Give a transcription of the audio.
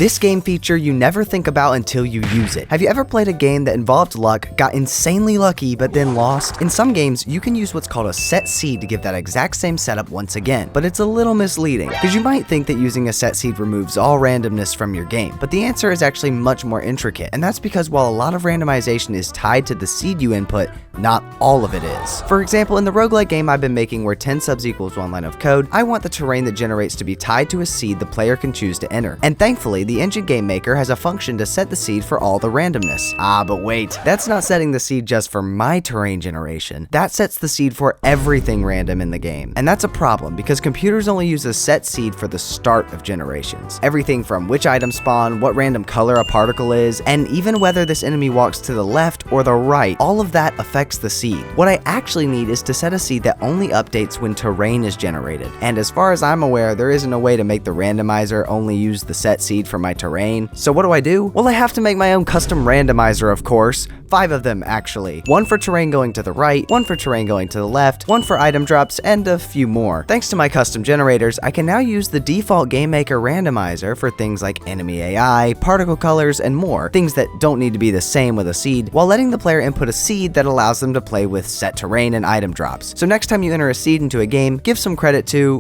This game feature you never think about until you use it. Have you ever played a game that involved luck, got insanely lucky, but then lost? In some games, you can use what's called a set seed to give that exact same setup once again, but it's a little misleading, because you might think that using a set seed removes all randomness from your game, but the answer is actually much more intricate, and that's because while a lot of randomization is tied to the seed you input, not all of it is. For example, in the roguelike game I've been making where 10 subs equals 1 line of code, I want the terrain that generates to be tied to a seed the player can choose to enter. And thankfully, the engine game maker has a function to set the seed for all the randomness. But wait, that's not setting the seed just for my terrain generation. That sets the seed for everything random in the game. And that's a problem because computers only use a set seed for the start of generations. Everything from which items spawn, what random color a particle is, and even whether this enemy walks to the left or the right, all of that affects the seed. What I actually need is to set a seed that only updates when terrain is generated. And as far as I'm aware, there isn't a way to make the randomizer only use the set seed for my terrain. So what do? Well, I have to make my own custom randomizer, of course. 5 of them, actually. 1 for terrain going to the right, 1 for terrain going to the left, 1 for item drops, and a few more. Thanks to my custom generators, I can now use the default GameMaker randomizer for things like enemy AI, particle colors, and more, things that don't need to be the same with a seed, while letting the player input a seed that allows them to play with set terrain and item drops. So next time you enter a seed into a game, give some credit to